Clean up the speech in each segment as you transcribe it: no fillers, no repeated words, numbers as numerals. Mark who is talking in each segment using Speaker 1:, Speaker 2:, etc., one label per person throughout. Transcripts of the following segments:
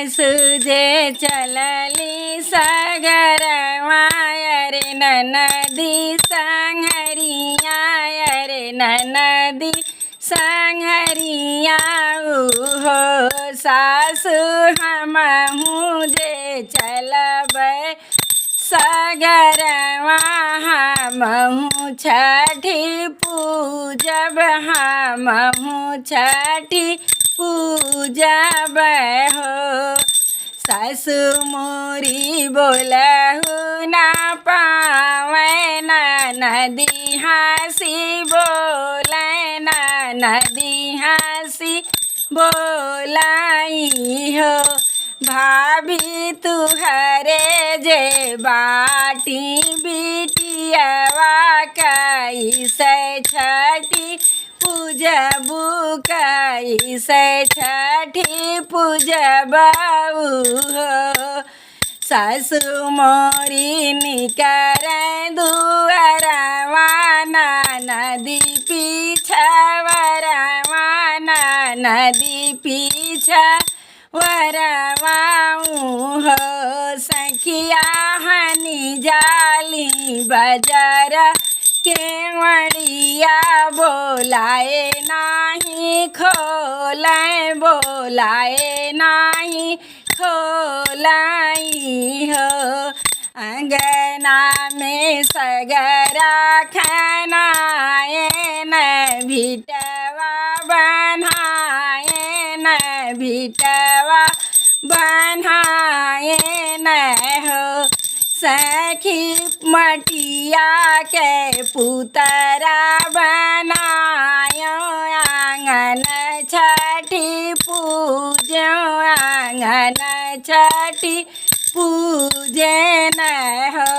Speaker 1: सुजे चलली सगरवा रे ननदी संगरिया रे ननदी संगरिया हो सासु हमहू जे चलब सगरवा हमहू छठी पूजब हमहू छठी पूजब हो। सासु मोरी बोलहु ना पावे नदी हंसी बोले नदी हंसी बोलाई हो। भाभी तुहरे जे बाटी बिटियावा कैसे छठी पूजबू कैसे छठी पूजबू हो। सासु मोरी निकरे दुअरवा नदी पीछवरवा नदी पीछा वरवाऊ हो। सखिया हनी जाली बजार केवड़िया बोलाए नाही खोलाए बोलाए नाही खोलाई हो। अंगना में सगरा खनाए न भिटवा बनाए न भिटवा बनाए न हो। सखी मटिया के पुतरा बनायो आंगन छठी पूजो आंगन छठी पूजन हो।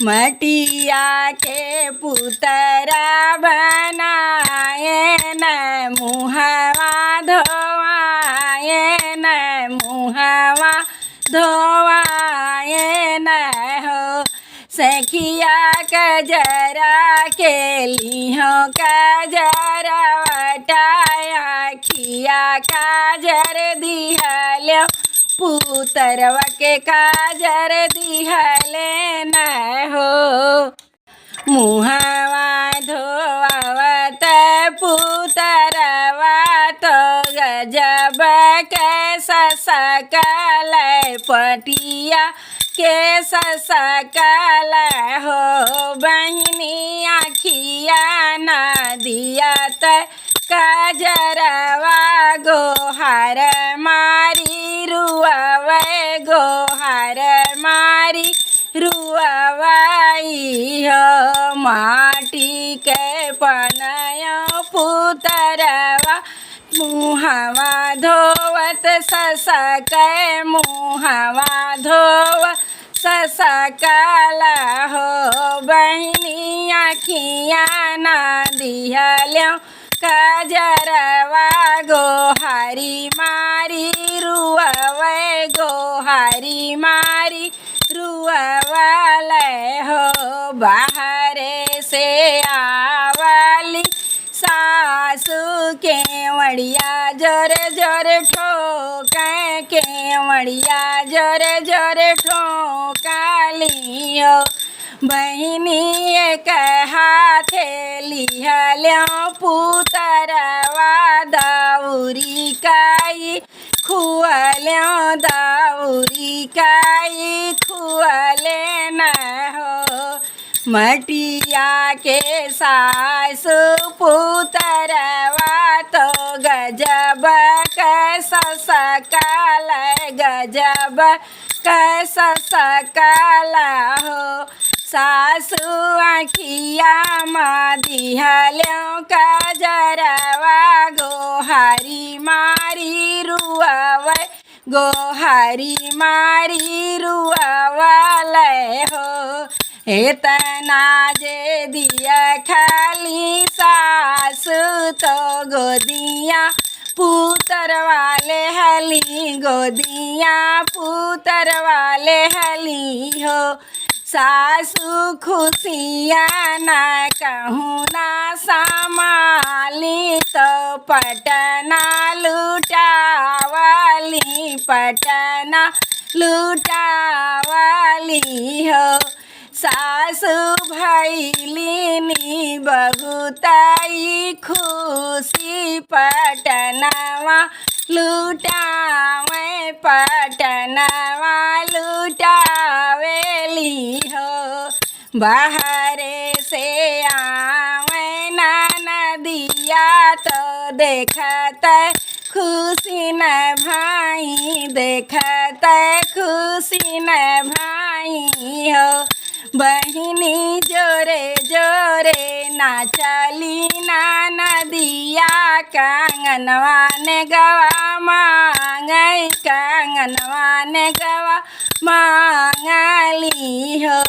Speaker 1: मटिया के पुतरा बनाए न मुहवा धोवाए न मुहवा धोवाए न हो। सखिया कजरा के लिहो कजरा वटाया खिया काजर दिहलो पुतरवा के काजर दिहले न हो। मुहवा धोवत पुतरवा तो गजब के सकल पटिया के सकल हो। बहिनी आखिया न दियत काजरवा गोहार मारी रुआवे गोहार मारी रुआवाई हो। माटी के पनयो पुतरवा मुहवा धोवत ससक मुहवा धोव ससकल हो। बहिनी आखिया न दिहलो काजरवा गोहारी मारी रुआवे गोहारी मारी रुआवल हो। बाहरे से आवली सासु केवड़िया जोर जोर ठोके केवड़िया जोर जोर ठोकाली हो। बहिनी एक हाथे लिहलो पुतरवा दौरी काई खुअलो दौरी काई खुअले न हो। मटिया के सासु पुतरवा तो गजब कैसा सकल गजब कैसा सकल हो। सासु आखिया माँ दिहलो काजरवा गोहारी मारी रुआवे गोहारी मारी रुआवल हो। इतना जे दिया खाली सासु तो गोदिया पुतर वाले हली गोदिया पुतर वाले हली हो। सासु खुशियाँ ना कहूँ ना संभाली तो पटना लुटावली पटना लुटावली हो। सासु भैलिनी बहुताई खुशी पटनवा लुटावे पटनवा लुटावेली हो। बाहरे से आवे नदिया तो देखत खुशी न भाई देखत खुशी न भाई हो। बहिनी जोरे जोरे नाचली ना नदिया कंगनवा ने गवा मांगई कंगनवा ने गवा मांगली हो।